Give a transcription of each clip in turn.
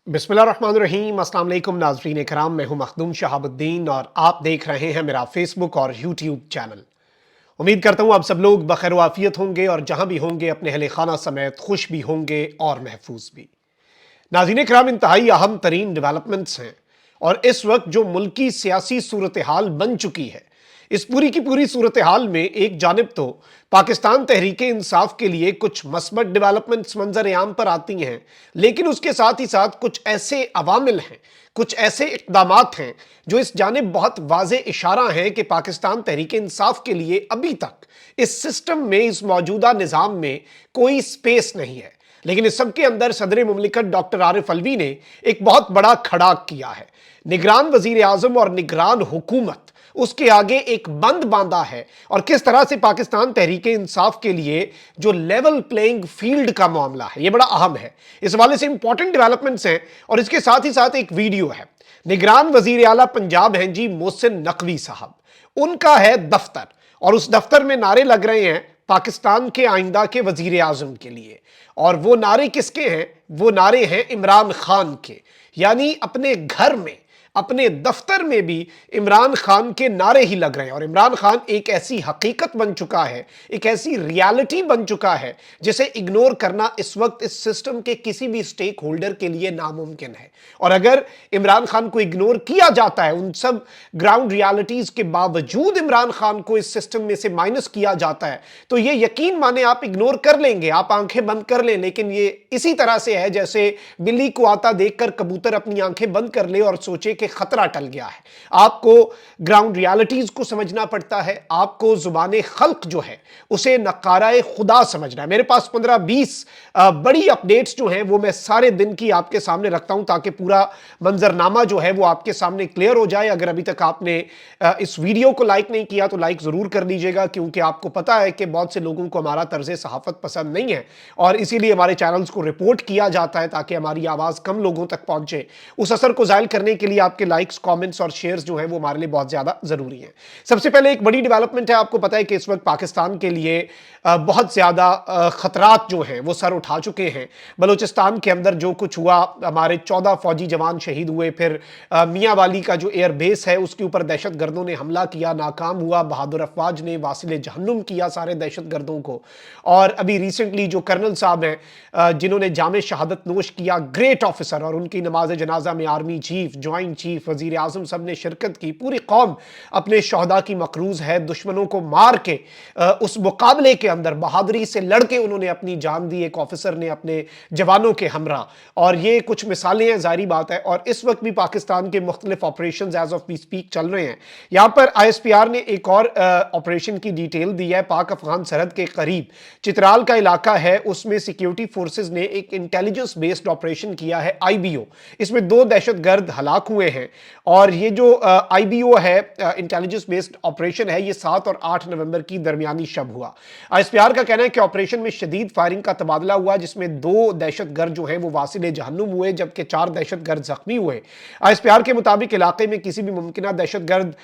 बिस्मिल्लाहिर्रहमानिर्रहीम। अस्सलाम वालेकुम नाज़रीन कराम, मैं हूं मखदूम शहाबुद्दीन और आप देख रहे हैं मेरा फेसबुक और यूट्यूब चैनल। उम्मीद करता हूं आप सब लोग बखैर वाफियत होंगे और जहां भी होंगे अपने अहले खाना समेत खुश भी होंगे और महफूज भी। नाज़रीन कराम, इंतहाई अहम तरीन डेवलपमेंट्स हैं और इस वक्त जो मुल्की सियासी सूरत हाल बन चुकी है, इस पूरी की पूरी सूरत हाल में एक जानिब तो पाकिस्तान तहरीक इंसाफ के लिए कुछ मस्बत डेवलपमेंट्स मंजर आम पर आती हैं, लेकिन उसके साथ ही साथ कुछ ऐसे अवामिल हैं, कुछ ऐसे इक़दामात हैं जो इस जानिब बहुत वाज़े इशारा है कि पाकिस्तान तहरीक इंसाफ के लिए अभी तक इस सिस्टम में, इस मौजूदा निज़ाम में कोई स्पेस नहीं है। लेकिन इस सब के अंदर सदर मुमलिकत डॉक्टर आरिफ अलवी ने एक बहुत बड़ा खड़ा किया है। निगरान वजीर आजम और निगरान हुकूमत उसके आगे एक बंद बांधा है और किस तरह से पाकिस्तान तहरीक इंसाफ के लिए जो लेवल प्लेइंग फील्ड का मामला है, यह बड़ा अहम है। इस हवाले से इंपॉर्टेंट डेवलपमेंट्स हैं और इसके साथ ही साथ एक वीडियो है। निगरान वजीर आला पंजाब हैं जी मोहसिन नकवी साहब, उनका है दफ्तर और उस दफ्तर में नारे लग रहे हैं पाकिस्तान के आइंदा के वजीर आजम के लिए। और वो नारे किसके हैं? वो नारे हैं इमरान खान के। यानी अपने घर में, अपने दफ्तर में भी इमरान खान के नारे ही लग रहे हैं। और इमरान खान एक ऐसी हकीकत बन चुका है, एक ऐसी रियलिटी बन चुका है जिसे इग्नोर करना इस वक्त इस सिस्टम के किसी भी स्टेक होल्डर के लिए नामुमकिन है। और अगर इमरान खान को इग्नोर किया जाता है, उन सब ग्राउंड रियलिटीज के बावजूद इमरान खान को इस सिस्टम में से माइनस किया जाता है, तो ये यकीन माने आप इग्नोर कर लेंगे, आप आंखें बंद कर लें। लेकिन ये इसी तरह से है जैसे बिल्ली को आता देखकर कबूतर अपनी आंखें बंद कर ले और सोचे कि खतरा टल गया है। आपको ग्राउंड रियलिटीज को समझना पड़ता है, आपको जुबान खल्क जो है उसे नकाराए खुदा समझना है। मेरे पास 15-20 बड़ी अपडेट्स जो हैं वो मैं सारे दिन की आपके सामने रखता हूं ताकि पूरा मंजरनामा जो है वो आपके सामने क्लियर हो जाए। अगर अभी तक आपने इस वीडियो को लाइक नहीं किया तो लाइक जरूर कर लीजिएगा, क्योंकि आपको पता है कि बहुत से लोगों को हमारा तर्ज सहाफत पसंद नहीं है और इसीलिए हमारे चैनल्स को रिपोर्ट किया जाता है ताकि हमारी आवाज कम लोगों तक पहुंचे। उस असर को जाहिर करने के लिए आपके लाइक्स, कमेंट्स और शेयर्स जो हैं वो हमारे लिए बहुत ज्यादा जरूरी हैं। सबसे पहले एक बड़ी डेवलपमेंट है, आपको पता है कि इस वक्त पाकिस्तान के लिए बहुत ज्यादा खतरात जो हैं वो सर उठा चुके हैं। बलूचिस्तान के अंदर जो कुछ हुआ, हमारे 14 फौजी जवान शहीद हुए, फिर मियाँ वाली का जो एयर बेस है उसके ऊपर दहशत गर्दों ने हमला किया, नाकाम हुआ। बहादुर अफवाज ने वासिले जहन्नुम किया सारे दहशत गर्दों को। और अभी रिसेंटली जो कर्नल साहब हैं जिन्होंने जामे शहादत नोश किया, ग्रेट ऑफिसर, और उनकी नमाज जनाजा में आर्मी चीफ, ज्वाइंट चीफ, वजीर आजम सब ने शिरकत की। पूरी कौम अपने शहदा की मकरूज है। दुश्मनों को मार के उस मुकाबले के अंदर बहादुरी से लड़के उन्होंने अपनी जान दी, एक ऑफिसर ने अपने जवानों के हमरा। और ये कुछ मिसालें हैं, जारी बात है। और इस वक्त भी पाकिस्तान के मुख्तलिफ operation as of we speak चल रहे हैं। यहां पर ISPR ने एक और ऑपरेशन की डिटेल दी है। पाक अफगान सरहद के करीब चित्राल का इलाका है, उसमें सिक्योरिटी फोर्सेस ने एक इंटेलिजेंस बेस्ड ऑपरेशन किया है, IBO। इसमें 2 दहशतगर्द हलाक हुए हैं। और ये जो IBO है, इंटेलिजेंस बेस्ड ऑपरेशन है, ये 7 और 8 नवंबर की दरमियानी शब हुआ। ISPR का कहना है कि ऑपरेशन में शदीद फायरिंग का तबादला हुआ, जिसमें 2 दहशतगर्द जो हैं वो वासिले जहन्नुम हुए, जबकि 4 दहशतगर्द जख्मी हुए। ISPR के मुताबिक इलाके में किसी भी मुमकिना दहशतगर्द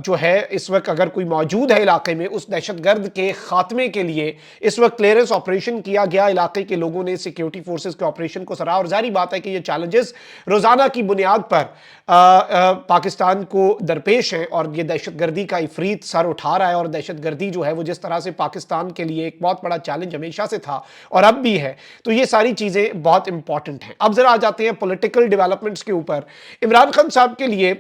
जो है इस वक्त अगर कोई मौजूद है इलाके में, उस दहशतगर्द के खात्मे के लिए इस वक्त क्लियरेंस ऑपरेशन किया गया। इलाके के लोगों ने सिक्योरिटी फोर्सेस के ऑपरेशन को सराहा। और जारी बात है कि ये चैलेंजेस रोजाना की बुनियाद पर पाकिस्तान को दरपेश हैं और ये दहशतगर्दी का इफरीत सर उठा रहा है। और दहशतगर्दी जो है वो जिस तरह से पाकिस्तान के लिए एक बहुत बड़ा चैलेंज हमेशा से था और अब भी है, तो ये सारी चीजें बहुत इंपॉर्टेंट हैं। अब जरा आ जाते हैं पॉलिटिकल डेवलपमेंट्स के ऊपर। इमरान खान साहब के लिए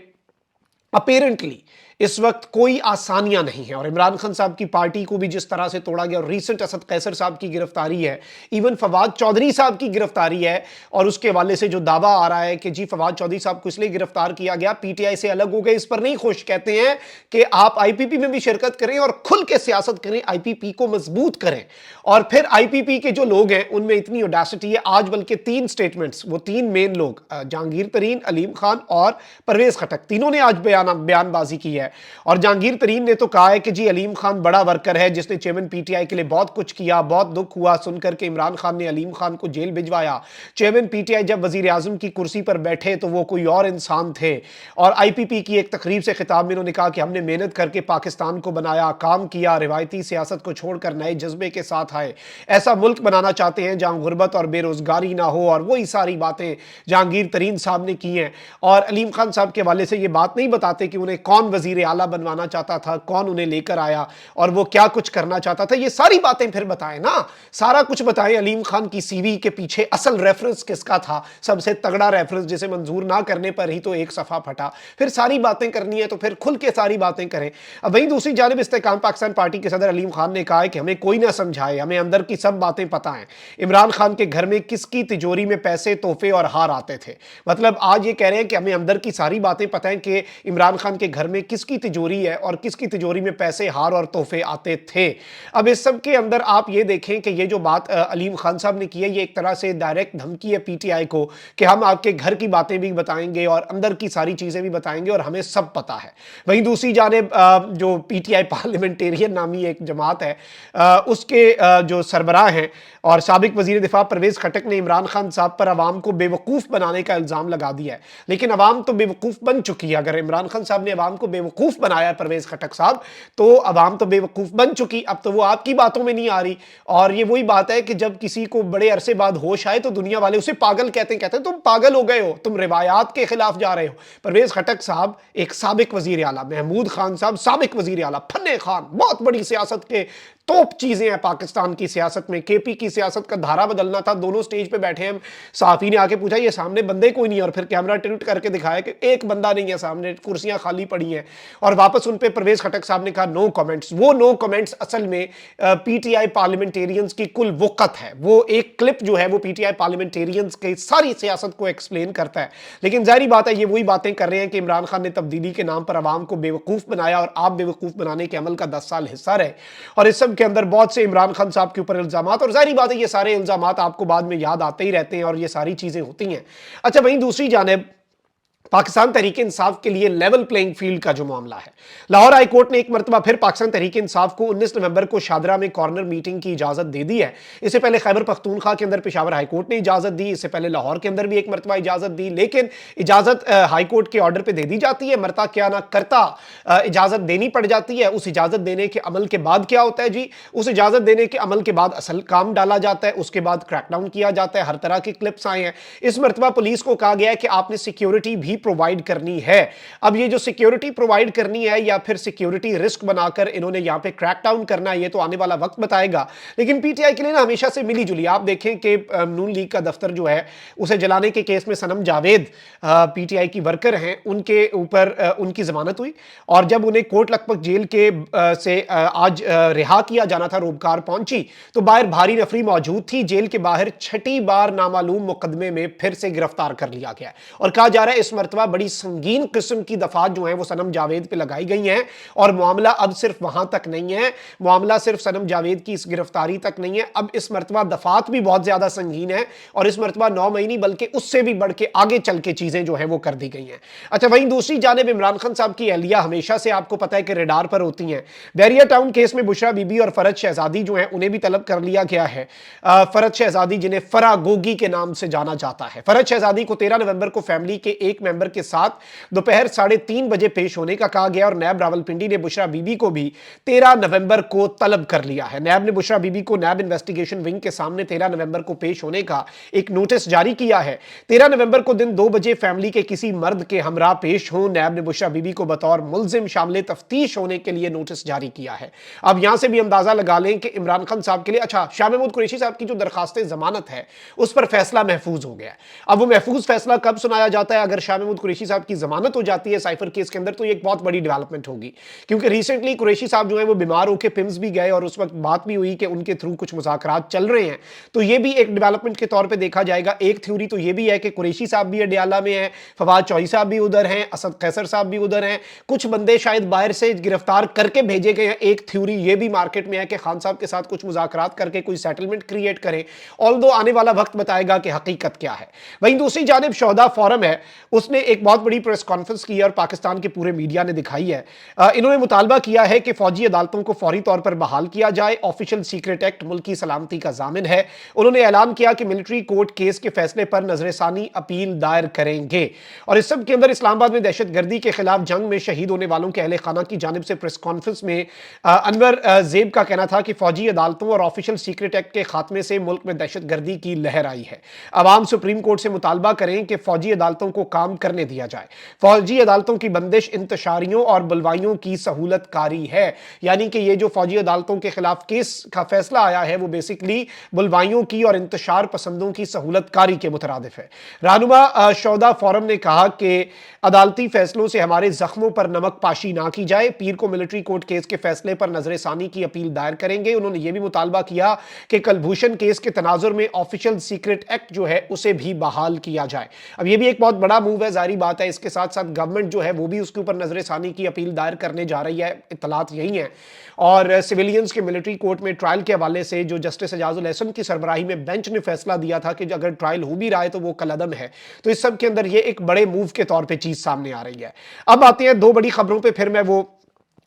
अपेरेंटली इस वक्त कोई आसानियां नहीं है और इमरान खान साहब की पार्टी को भी जिस तरह से तोड़ा गया, और रीसेंट असद कैसर साहब की गिरफ्तारी है, इवन फवाद चौधरी साहब की गिरफ्तारी है। और उसके हवाले से जो दावा आ रहा है कि जी फवाद चौधरी साहब को इसलिए गिरफ्तार किया गया, PTI से अलग हो गए, इस पर नहीं खुश। कहते हैं कि आप IPP में भी शिरकत करें और खुल के सियासत करें, IPP को मजबूत करें। और फिर IPP के जो लोग हैं उनमें इतनी ऑडेसिटी है, आज बल्कि 3 स्टेटमेंट्स, वो 3 मेन लोग, जहांगीर तरीन, अलीम खान और परवेज खटक, तीनों ने आज बयानबाजी की है اور جہانگیر ترین نے تو کہا ہے کہ جی علیم خان بڑا ورکر ہے جس نے چیئرمین پی ٹی آئی کے لیے بہت کچھ کیا، بہت دکھ ہوا سن کر کے عمران خان نے علیم خان کو جیل بھجوایا۔ چیئرمین پی ٹی آئی جب وزیر اعظم کی کرسی پر بیٹھے تو وہ کوئی اور انسان تھے، اور آئی پی پی کی ایک تقریب سے خطاب میں انہوں نے کہا کہ ہم نے محنت کر کے پاکستان کو بنایا، کام کیا، روایتی سیاست کو چھوڑ کر نئے جذبے کے ساتھ آئے، ایسا ملک بنانا چاہتے ہیں جہاں غربت اور بے روزگاری نہ ہو، اور وہی ساری باتیں جہانگیر ترین صاحب نے کی ہیں۔ اور علیم خان صاحب کے حوالے سے یہ بات نہیں بتاتے کہ انہیں کون وزیر اعلیٰ بنوانا چاہتا تھا، کون انہیں لے کر آیا اور وہ کیا کچھ کرنا چاہتا تھا، یہ ساری باتیں پھر بتائیں نا، سارا کچھ بتائیں۔ علیم خان کی سی وی کے پیچھے اصل ریفرنس کس کا تھا، سب سے تگڑا ریفرنس جسے منظور نہ کرنے پر ہی تو ایک صفحہ پھٹا، پھر ساری باتیں کرنی ہے تو پھر کھل کے ساری باتیں کریں۔ اب وہیں دوسری جانب استحکام پاکستان پارٹی کے صدر علیم خان نے کہا ہے کہ ہمیں کوئی نہ سمجھائے، ہمیں اندر کی سب باتیں پتہ ہیں، عمران خان کے گھر میں کس کی تجوری میں پیسے، تحفے اور ہار آتے تھے۔ مطلب آج یہ کہہ رہے ہیں کہ ہمیں اندر کی ساری باتیں پتہ ہیں کہ عمران خان کے گھر میں کس کی تجوری ہے اور کس کی تجوری میں پیسے، ہار اور تحفے آتے تھے۔ اب اس سب کے اندر آپ یہ دیکھیں کہ یہ جو بات علیم خان صاحب نے کی ہے یہ ایک طرح سے ڈائریکٹ دھمکی ہے پی ٹی آئی کو کہ ہم آپ کے گھر کی باتیں بھی بتائیں گے اور اندر کی ساری چیزیں بھی بتائیں گے اور ہمیں سب پتہ ہے۔ وہیں دوسری جانب جو پی ٹی آئی پارلیمنٹیرین نامی ایک جماعت ہے، اس کے جو سربراہ ہیں اور سابق وزیر دفاع پرویز خٹک نے عمران خان صاحب پر عوام کو بے وقوف بنانے کا الزام لگا دیا ہے، لیکن عوام تو بے وقوف بن چکی ہے۔ اگر عمران خان صاحب نے عوام کو بے وقوف بنایا ہے پرویز خٹک صاحب، تو عوام تو بے وقوف بن چکی، اب تو وہ آپ کی باتوں میں نہیں آ رہی۔ اور یہ وہی بات ہے کہ جب کسی کو بڑے عرصے بعد ہوش آئے تو دنیا والے اسے پاگل کہتے ہیں تم پاگل ہو گئے ہو، تم روایات کے خلاف جا رہے ہو۔ پرویز خٹک صاحب ایک سابق وزیر اعلیٰ، محمود خان صاحب سابق وزیر اعلیٰ، پھنے خان، بہت بڑی سیاست کے توپ چیزیں ہیں پاکستان کی سیاست میں، کے پی کی سیاست کا دھارا بدلنا تھا، دونوں سٹیج پہ بیٹھے ہیں، صحافی نے آ کے پوچھا یہ سامنے بندے کوئی نہیں ہے، اور پھر کیمرہ ٹلٹ کر کے دکھایا کہ ایک بندہ نہیں ہے سامنے، کرسیاں خالی پڑی ہیں، اور واپس ان پہ پرویز خٹک صاحب نے کہا نو کمنٹس۔ وہ نو کمنٹس اصل میں پی ٹی آئی پارلیمنٹیرینز کی کل وقت ہے، وہ ایک کلپ جو ہے وہ پی ٹی آئی پارلیمنٹیرینز کی ساری سیاست کو ایکسپلین کرتا ہے۔ لیکن ظاہری بات ہے یہ وہی باتیں کر رہے ہیں کہ عمران خان نے تبدیلی کے نام پر عوام کو بے وقوف بنایا اور آپ بے وقوف بنانے کے عمل کا 10 سال حصہ رہے، اور اس سب کے اندر بہت سے عمران خان صاحب کے اوپر الزامات، اور ظاہری بات ہے یہ سارے الزامات آپ کو بعد میں یاد آتے ہی رہتے ہیں اور یہ ساری چیزیں ہوتی ہیں۔ اچھا وہیں دوسری جانب پاکستان تحریک انصاف کے لیے لیول پلینگ فیلڈ کا جو معاملہ ہے، لاہور ہائی کورٹ نے ایک مرتبہ پھر پاکستان تحریک انصاف کو 19 نومبر کو شادرہ میں کارنر میٹنگ کی اجازت دے دی ہے۔ اس سے پہلے خیبر پختونخوا کے اندر پشاور ہائی کورٹ نے اجازت دی، اس سے پہلے لاہور کے اندر بھی ایک مرتبہ اجازت دی، لیکن اجازت ہائی کورٹ کے آرڈر پہ دے دی جاتی ہے، مرتا کیا نہ کرتا اجازت دینی پڑ جاتی ہے۔ اس اجازت دینے کے عمل کے بعد کیا ہوتا ہے جی، اس اجازت دینے کے عمل کے بعد اصل کام ڈالا جاتا ہے، اس کے بعد کریک ڈاؤن کیا جاتا ہے، ہر طرح کے کلپس آئے ہیں۔ اس مرتبہ پولیس کو کہا گیا ہے کہ آپ نے سیکیورٹی بھی پرووائڈ کرنی ہے۔ اب یہ جو سیکیورٹی پرووائڈ کرنی ہے یا پھر سیکیورٹی رسک بنا کر انہوں نے یہاں پہ کریک ڈاؤن کرنا ہے، یہ تو آنے والا وقت بتائے گا، لیکن پی ٹی آئی کے لیے نا ہمیشہ سے ملی جلی۔ آپ دیکھیں کہ نون لیگ کا دفتر جو ہے اسے جلانے کے کیس میں صنم جاوید پی ٹی آئی کی ورکر ہیں، ان کے اوپر ان کی ضمانت ہوئی، اور جب انہیں کوٹ لکھپت جیل کے سے آج رہا کیا جانا تھا، روبکار پہنچی تو باہر بھاری نفری موجود تھی، جیل کے باہر چھٹی بار نامعلوم مقدمے میں پھر سے گرفتار کر لیا گیا اور کہا جا رہا ہے اس مرتبہ بڑی سنگین قسم کی دفعات جو ہیں وہ صنم جاوید پہ لگائی گئی ہیں، اور معاملہ اب صرف وہاں تک نہیں ہے، معاملہ صرف صنم جاوید کی اس گرفتاری تک نہیں ہے، اب اس مرتبہ دفعات بھی بہت زیادہ سنگین ہیں، اور اس مرتبہ 9 مئی نہیں بلکہ اس سے بھی بڑھ کے آگے چل کے چیزیں جو ہیں وہ کر دی گئی ہیں۔ اچھا وہیں دوسری جانب عمران خان صاحب کی اہلیہ ہمیشہ سے آپ کو پتہ ہے کہ ریڈار پر ہوتی ہیں۔ بیریا ٹاؤن کیس میں بشرا بی بی اور فرج شہزادی جو ہیں انہیں بھی طلب کر لیا گیا ہے۔ فرج شہزادی جنہیں فرا گوگی کے نام سے جانا جاتا ہے، فرج شہزادی کو 13 نومبر کو فیملی کے ایک ممبر کے ساتھ دوپہر 3:30 بجے پیش ہونے کا کہا گیا، اور نیب راولپنڈی نے بشرا بی بی کو بھی 13 نومبر کو طلب کر لیا ہے۔ نیب نے بشرا بی بی کو نیب انویسٹیگیشن ونگ کے سامنے 13 نومبر کو پیش ہونے کا ایک نوٹس جاری کیا ہے۔ 13 نومبر کو دن 2 بجے فیملی کے کسی مرد کے ہمراہ پیش ہوں۔ نیب نے بشرا بی بی کو بطور ملزم شامل تفتیش ہونے کے لیے نوٹس جاری کیا ہے۔ اب یہاں سے بھی اندازہ لگا لیں کہ عمران خان صاحب کے لیے اچھا شاہ محمود قریشی صاحب کی جو درخواست ضمانت ہے اس پر فیصلہ محفوظ ہو گیا ہے۔ اب وہ محفوظ فیصلہ کب سنایا جاتا ہے؟ اگر شاہ محمود قریشی صاحب کی ضمانت ہو جاتی ہے سائفر کیس کے اندر تو یہ ایک بہت بڑی ڈیولپمنٹ ہوگی، کیونکہ ریسنٹلی قریشی صاحب جو ہیں وہ بیمار ہو کے پمز بھی گئے اور اس وقت بات بھی ہوئی کہ ان کے تھرو کچھ مذاکرات چل رہے ہیں، تو یہ بھی ایک ڈیولپمنٹ کے طور پہ دیکھا جائے گا۔ ایک تھیوری تو یہ بھی ہے کہ قریشی صاحب بھی اڈیالہ میں ہیں، فواد چوہی صاحب بھی ادھر ہیں، اسد قیصر صاحب بھی ادھر ہیں، کچھ بندے شاید باہر سے گرفتار کر کے بھیجے گئے ہیں۔ ایک تھیوری یہ بھی مارکیٹ میں ہے کہ خان صاحب کے ساتھ کچھ مذاکرات کر کے کوئی سیٹلمنٹ کریٹ کریں، آلدو آنے والا وقت بتائے گا کہ حقیقت کیا ہے۔ وہیں دوسری جانب شہداء فورم ہے، اس ने एक बहुत बड़ी प्रेस कॉन्फ्रेंस की है और पाकिस्तान के पूरे मीडिया ने दिखाई है। इन्होंने मुतालबा किया है कि फौजी अदालतों को फौरी तौर पर बहाल किया जाए। ऑफिशियल सीक्रेट एक्ट मुल्क की सलामती का जामिन है। उन्होंने ऐलान किया कि मिलिट्री कोर्ट केस के फैसले पर नजरसानी अपील दायर करेंगे। और इस सब के अंदर इस्लामाबाद में दहशतगर्दी के खिलाफ जंग में शहीद होने वालों के अहले खाना की जानिब से प्रेस कॉन्फ्रेंस में अनवर जेब का कहना था कि फौजी अदालतों और ऑफिशियल सीक्रेट एक्ट के खात्मे से मुल्क में दहशतगर्दी की लहर आई है। अवाम सुप्रीम कोर्ट से मुतालबा करें कि फौजी अदालतों को काम करने दिया जाए। फौजी अदालतों की बंदिश इंतशारियों और बुलवाइयों की सहूलत कारी है। यानी कि ये जो फौजी अदालतों के खिलाफ केस का फैसला आया है वो बेसिकली बुलवाइयों की और इंतशार पसंदों की सहूलत कारी के मुतरादिफ है। रहनुमा शौदा फोरम ने कहा कि अदालती फैसलों से हमारे जख्मों पर नमक पाशी ना की जाए। पीर को मिलिट्री कोर्ट केस के फैसले पर नजरसानी की अपील दायर करेंगे। उन्होंने यह भी मुतालबा किया कि कलभूषण केस के तनाजुर में ऑफिशियल सीक्रेट एक्ट जो है उसे भी बहाल किया जाए। अब यह भी एक बहुत बड़ा मूव है, जारी बात है। इसके साथ साथ गवर्नमेंट जो है वो भी उसके ऊपर नजरसानी की अपील दायर करने जा रही है, इत्तलात यही है। और सिविलियंस के मिलिट्री कोर्ट में ट्रायल के हवाले से जो जस्टिस एजाजुल एहसन की सरबराही में बेंच ने फैसला दिया था कि अगर ट्रायल हो भी रहा है तो वो कलअदम है। तो इस सब के अंदर ये एक बड़े मूव के तौर पर चीज सामने आ रही है। अब आते हैं दो बड़ी खबरों पर, फिर मैं वो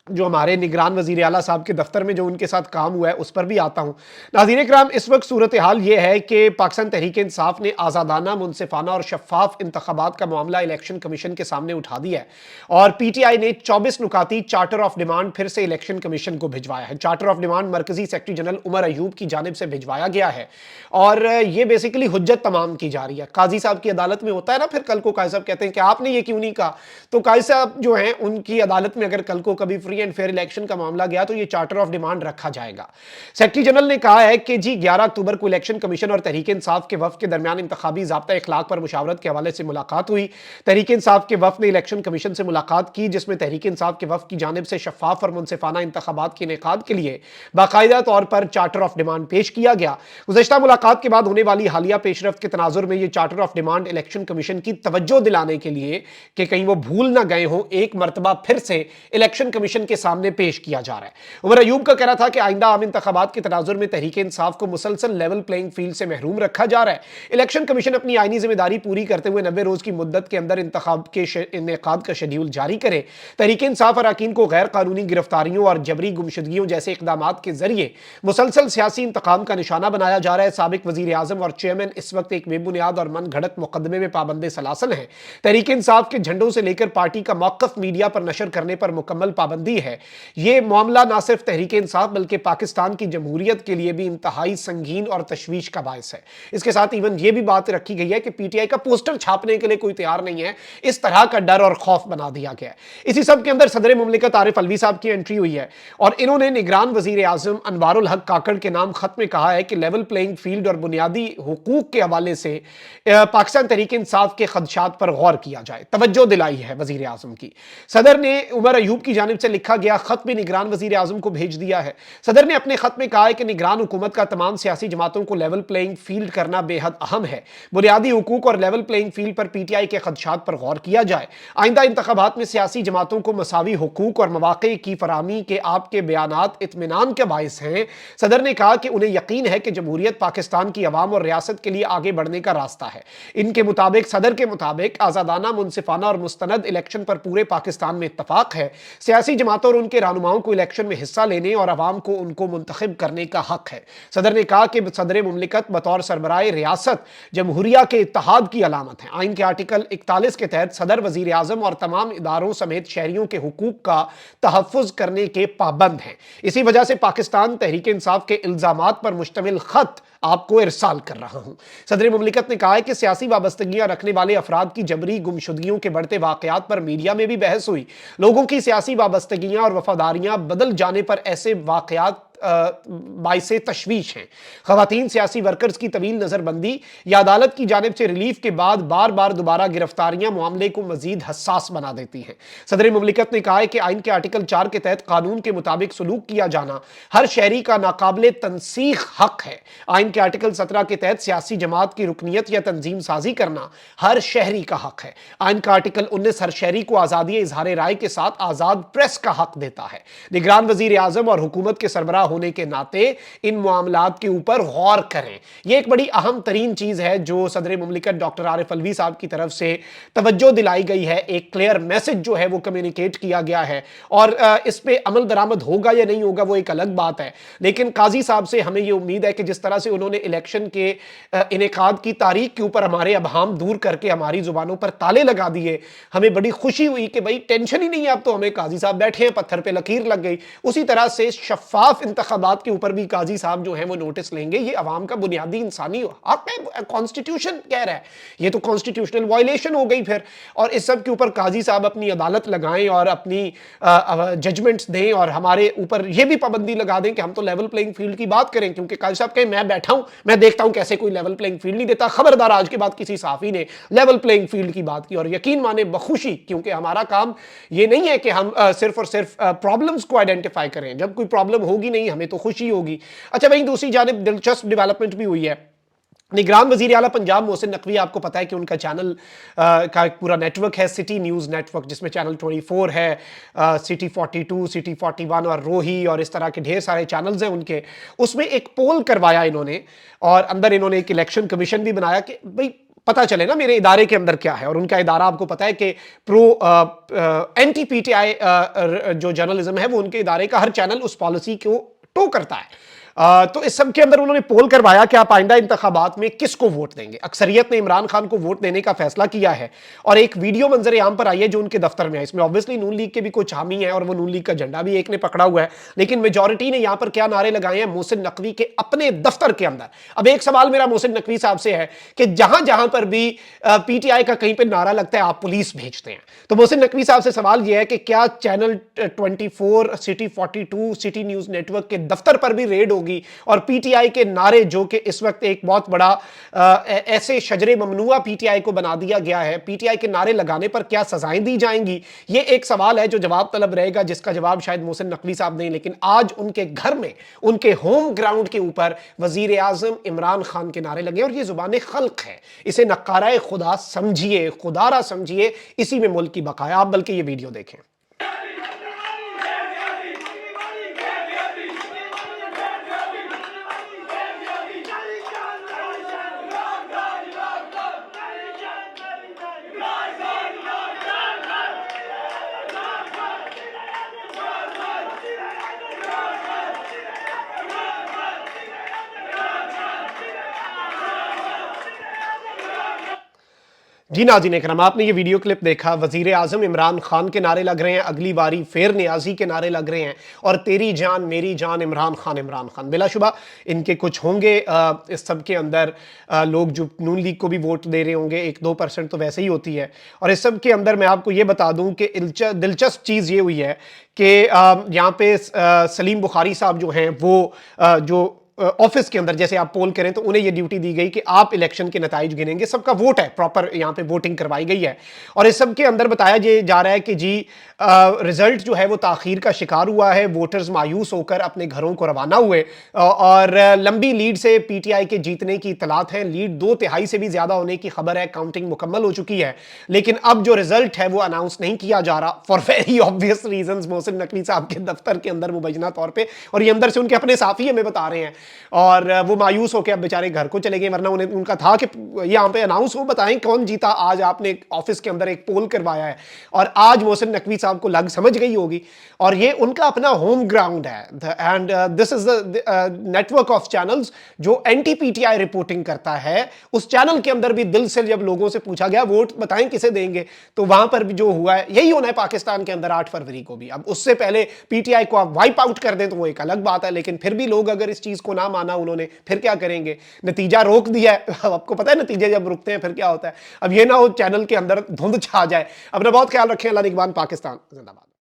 जो हमारे निगरान वजीर आला साहब के दफ्तर में जो उनके साथ काम हुआ है उस पर भी आता हूं। नाज़रीन किराम, इस वक्त सूरत हाल ये है कि पाकिस्तान तहरीक इंसाफ ने आज़ादाना, मुनसिफाना और शफाफ इंतखाबात का मामला इलेक्शन कमीशन के सामने उठा दिया है और PTI ने 24 नुकाती चार्टर ऑफ डिमांड फिर से इलेक्शन कमीशन को भिजवाया है। चार्टर ऑफ डिमांड मरकजी सेक्रेटरी जनरल उमर अयूब की जानिब से भिजवाया गया है और ये बेसिकली हुज्जत तमाम की जा रही है। काजी साहब की अदालत में होता है ना, फिर कल को काजी साहब कहते हैं कि आपने ये क्यों नहीं कहा, तो काजी साहब जो है उनकी अदालत में अगर कल को कभी फ्री एंड फेयर इलेक्शन का मामला गया तो ये चार्टर ऑफ डिमांड रखा जाएगा। सेक्रेटरी जनरल ने कहा है कि जी 11 अक्टूबर को इलेक्शन कमीशन और तहरीक इंसाफ के वफ्द के दरमियान इंतखाबी ज़ाब्ता इखलाक पर मुशावरत के हवाले से मुलाकात हुई। तहरीक इंसाफ के वफ्द ने इलेक्शन कमीशन से मुलाकात की जिसमें तहरीक इंसाफ के वफ्द की जानिब से शफाफ और मुनसिफाना इंतखाबात के इनेकाद के लिए बाकायदा तौर पर चार्टर ऑफ डिमांड पेश किया गया। गुज़श्ता मुलाकात के बाद होने वाली हालिया पेशरफ्त के तनाजुर में यह charter of demand election commission की तवज्जो दिलाने के लिए कि कहीं वो भूल ना गए हों, एक मरतबा फिर से इलेक्शन कमीशन के सामने पेश किया जा रहा है। उमर अयूब का कहना था कि आइंदा आम इंतखाबात के तनाजुर में तहरीक इंसाफ को मुसलसल लेवल प्लेइंग फील्ड से महरूम रखा जा रहा है। इलेक्शन कमीशन अपनी आईनी जिम्मेदारी पूरी करते हुए 90 रोज की मुद्दत के अंदर इंतखाब के इनेकाद का शेड्यूल जारी करे। तहरीक इंसाफ अरकान को गैर कानूनी गिरफ्तारियों और जबरी गुमशुदगियों जैसे इकदाम के जरिए मुसलसल सियासी इंतकाम का निशाना बनाया जा रहा है। साबिक वजीर आजम और चेयरमैन इस वक्त एक बेबुनियाद और मन घड़त मुकदमे में पाबंद सलासल है। तहरीक इंसाफ के झंडों से लेकर पार्टी का मौकफ मीडिया पर नशर करने पर मुकम्मल पाबंदी है। यह मामला ना सिर्फ तहरीक इंसाफ बल्कि पाकिस्तान की जमहूरियत के लिए भी इंतहाई संगीन और तशवीश का बायस है। इसके साथ इवन ये भी बात रखी गई है कि PTI का पोस्टर छापने के लिए कोई तैयार नहीं है, इस तरह का डर और खौफ बना दिया गया है। इसी सब के अंदर सदर मुमलिकत आरिफ अलवी साहब की एंट्री हुई है और इन्होंने निगरान वजीर आजम अनवारुल हक काकड़ के नाम खत में कहा है कि लेवल प्लेइंग फील्ड और बुनियादी हुकूक के हवाले से पाकिस्तान तहरीक इंसाफ के खदशात पर गौर किया जाए, तवज्जो दिलाई है वजीर आजम की। सदर ने उमर अयूब की जानिब से लिखा गया खत भी निगरान वजीर आजम को भेज दिया है। सदर ने अपने खत में कहा है कि निगरान हुकूमत का तमाम सियासी जमातों को लेवल प्लेइंग फील्ड करना बेहद अहम है। बुनियादी हुकूक और लेवल प्लेइंग फील्ड पर PTI के खदशात पर गौर किया जाए। आइंदा इंतखाबात में सियासी जमातों को मसावी हुकूक और मौक़े की फराहमी के आपके बयानात इत्मीनान के बायस हैं। सदर ने कहा कि उन्हें यकीन है कि जमहूरियत पाकिस्तान की अवाम और रियासत के लिए आगे बढ़ने का रास्ता है। इनके मुताबिक, सदर के मुताबिक, आज़ादाना, मुनसिफाना और मुस्तनद इलेक्शन पर पूरे पाकिस्तान में इत्तफाक है। सियासी जमातों और उनके रहनुमाओं को इलेक्शन में हिस्सा लेने और अवाम को उनको मुंतखब करने का हक है। सदर ने कहा कि सदर मुमलिकत बतौर सरबराह रियासत जमहूरिया के इत्तेहाद की अलामत है। आइन के आर्टिकल 41 के तहत सदर, वजीर आजम और तमाम इदारों समेत शहरियों के हुकूक का तहफ़्फ़ुज़ करने के पाबंद हैं। इसी वजह से पाकिस्तान तहरीक इंसाफ के इल्ज़ामात पर मुश्तमिल खत आपको इरसाल कर रहा हूं। सदर मुमलिकत ने कहा है कि सियासी वाबस्तगियां रखने वाले अफराद की जबरी गुमशुदगियों के बढ़ते वाकयात पर मीडिया में भी बहस हुई। लोगों की सियासी वाबस्तगियां और वफादारियां बदल जाने पर ऐसे वाकयात बाइसे तशवीश हैं। खवातीन सियासी वर्कर्स की तवील नजरबंदी या अदालत की जानिब से रिलीफ के बाद बार बार दोबारा गिरफ्तारियां मामले को मजीद हसास बना देती हैं। सदर मुमलिकत ने कहा है कि आइन के आर्टिकल 4 के तहत कानून के मुताबिक सलूक किया जाना हर शहरी का नाकाबिले तनसीख हक है। आइन के आर्टिकल 17 के तहत सियासी जमात की रुकनियत या तंजीम साजी करना हर शहरी का हक है। आइन का आर्टिकल 19 हर शहरी को आज़ादी इजहार राय के साथ आज़ाद प्रेस का हक देता है। निगरान वजीर आजम और हुकूमत के सरबराह ہونے کے ناطے ان معاملات کے اوپر غور کریں۔ یہ ایک بڑی اہم ترین چیز ہے جو صدر مملکت ڈاکٹر عارف علوی صاحب کی طرف سے توجہ دلائی گئی ہے، ایک کلیئر میسج جو ہے وہ کمیونیکیٹ کیا گیا ہے، اور اس پہ عمل درآمد ہوگا یا نہیں ہوگا وہ ایک الگ بات ہے، لیکن قاضی صاحب سے ہمیں یہ امید ہے کہ جس طرح سے انہوں نے الیکشن کے انعقاد کی تاریخ کے اوپر ہمارے ابہام دور کر کے ہماری زبانوں پر تالے لگا دیے، ہمیں بڑی خوشی ہوئی کہ بھائی ٹینشن ہی نہیں ہے، اب تو ہمیں قاضی صاحب بیٹھے ہیں، پتھر پہ لکیر لگ گئی۔ اسی طرح سے شفاف انتخابات کے اوپر بھی قاضی صاحب جو ہیں وہ نوٹس لیں گے، یہ عوام کا بنیادی انسانی حق ہے، کانسٹیٹیوشن کہہ رہا ہے، یہ تو کانسٹیٹیوشنل وائلیشن ہو گئی پھر، اور اس سب کے اوپر قاضی صاحب اپنی عدالت لگائیں اور اپنی ججمنٹس دیں، اور ہمارے اوپر یہ بھی پابندی لگا دیں کہ ہم تو لیول پلینگ فیلڈ کی بات کریں، کیونکہ قاضی صاحب کہیں میں بیٹھا ہوں، میں دیکھتا ہوں کیسے کوئی لیول پلینگ فیلڈ نہیں دیتا۔ خبردار آج کے بعد کسی صحافی نے لیول پلینگ فیلڈ کی بات کی، اور یقین مانے بخوشی، کیونکہ ہمارا کام یہ نہیں ہے کہ ہم صرف اور صرف پرابلمز کو آئیڈینٹیفائی کریں، جب کوئی پرابلم ہوگی نہیں ہمیں تو خوشی ہوگی۔ اچھا بھائی، دوسری جانب دلچسپ ڈیولپمنٹ بھی ہوئی ہے۔ نگران وزیر اعلیٰ پنجاب محسن نقوی، آپ کو پتا ہے کہ ان کا چینل کا ایک پورا نیٹ ورک ہے، سٹی نیوز نیٹ ورک، جس میں چینل 24 ہے، سٹی 42، سٹی 41 اور روہی اور اس طرح کے ڈھیر سارے چینلز ہیں ان کے۔ اس میں ایک پول کروایا انہوں نے، اور اندر انہوں نے ایک الیکشن کمیشن بھی بنایا کہ بھئی پتہ چلے نا میرے ادارے کے اندر کیا ہے، اور ان کا ادارہ آپ کو پتا ہے کہ اینٹی پی ٹی آئی جو جرنلزم ہے وہ ان کے ادارے کا ہر چینل اس پالیسی کو ٹو کرتا ہے۔ تو اس سب کے اندر انہوں نے پول کروایا کہ آپ آئندہ انتخابات میں کس کو ووٹ دیں گے۔ اکثریت نے عمران خان کو ووٹ دینے کا فیصلہ کیا ہے، اور ایک ویڈیو منظر عام پر آئی ہے جو ان کے دفتر میں ہے۔ اس میں obviously نون لیگ کے بھی کچھ حامی ہیں، اور وہ نون لیگ کا جھنڈا بھی ایک نے پکڑا ہوا ہے، لیکن میجورٹی نے یہاں پر کیا نعرے لگائے ہیں محسن نقوی کے اپنے دفتر کے اندر۔ اب ایک سوال میرا محسن نقوی صاحب سے ہے کہ جہاں جہاں پر بھی پی ٹی آئی کا کہیں پہ نعرہ لگتا ہے آپ پولیس بھیجتے ہیں، تو محسن نقوی صاحب سے سوال یہ ہے کہ کیا Channel 24، City 42، City News Network کے دفتر پر بھی ریڈ ہوگی، اور پی ٹی آئی کے نعرے جو کہ اس وقت ایک بہت بڑا ایسے شجر ممنوعہ پی ٹی آئی کو بنا دیا گیا ہے، پی ٹی آئی کے نعرے لگانے پر کیا سزائیں دی جائیں گی؟ یہ ایک سوال ہے جو جواب طلب رہے گا، جس کا جواب شاید محسن نقوی صاحب دیں، لیکن آج ان کے گھر میں، ان کے ہوم گراؤنڈ کے اوپر وزیر اعظم عمران خان کے نعرے لگے، اور یہ زبان خلق ہے، اسے نقارہ خدا سمجھیے، خدا را سمجھیے، اسی میں ملک کی بقا ہے۔ آپ بلکہ یہ ویڈیو دیکھیں۔ جی ناظرین اکرام، آپ نے یہ ویڈیو کلپ دیکھا، وزیر اعظم عمران خان کے نعرے لگ رہے ہیں، اگلی باری فیر نیازی کے نعرے لگ رہے ہیں، اور تیری جان میری جان عمران خان عمران خان۔ بلا شبہ ان کے کچھ ہوں گے اس سب کے اندر لوگ جو نون لیگ کو بھی ووٹ دے رہے ہوں گے، 1-2% تو ویسے ہی ہوتی ہے، اور اس سب کے اندر میں آپ کو یہ بتا دوں کہ دلچسپ چیز یہ ہوئی ہے کہ یہاں پہ سلیم بخاری صاحب جو ہیں وہ جو آفس کے اندر جیسے آپ پول کریں تو انہیں یہ ڈیوٹی دی گئی کہ آپ الیکشن کے نتائج گنیں گے، سب کا ووٹ ہے، پراپر یہاں پہ ووٹنگ کروائی گئی ہے، اور اس سب کے اندر بتایا جا رہا ہے کہ جی رزلٹ جو ہے وہ تاخیر کا شکار ہوا ہے، ووٹرز مایوس ہو کر اپنے گھروں کو روانہ ہوئے، اور لمبی لیڈ سے پی ٹی آئی کے جیتنے کی اطلاعات ہیں، لیڈ 2/3 سے بھی زیادہ ہونے کی خبر ہے، کاؤنٹنگ مکمل ہو چکی ہے، لیکن اب جو رزلٹ ہے وہ اناؤنس نہیں کیا جا رہا for very obvious reasons, Mohsin Naqvi صاحب کے دفتر کے اندر مبینہ طور پہ، اور یہ اندر سے ان کے اپنے صحافی ہمیں بتا رہے ہیں، اور وہ مایوس ہو کے اب بیچارے گھر کو چلے گئے، ورنہ انہیں ان کا تھا کہ یہاں پہ اناؤنس ہو، بتائیں کون جیتا، آج آپ نے آفس کے اندر ایک پول کروایا ہے، اور آج محسن نقوی صاحب کو لگ سمجھ گئی ہوگی، اور یہ ان کا اپنا ہوم گراؤنڈ ہے، and this is the network of channels جو anti P T I reporting کرتا ہے، اس چینل کے اندر بھی دل سے جب لوگوں سے پوچھا گیا ووٹ بتائیں کسے دیں گے، تو وہاں پر بھی جو ہوا ہے یہی ہونا ہے پاکستان کے اندر 8 فروری کو بھی۔ اب اس سے پہلے پی ٹی آئی کو آپ وائپ آؤٹ کر دیں تو وہ ایک الگ بات ہے، لیکن پھر بھی لوگ اگر اس چیز کو نہ مانا انہوں نے، پھر کیا کریں گے؟ نتیجہ روک دیا ہے، آپ کو پتہ ہے نتیجے جب رکتے ہیں پھر کیا ہوتا ہے، اب یہ نہ ہو چینل کے اندر دھند چھا جائے۔ اپنا بہت خیال رکھیں، اللہ نگہبان، پاکستان زندہ باد۔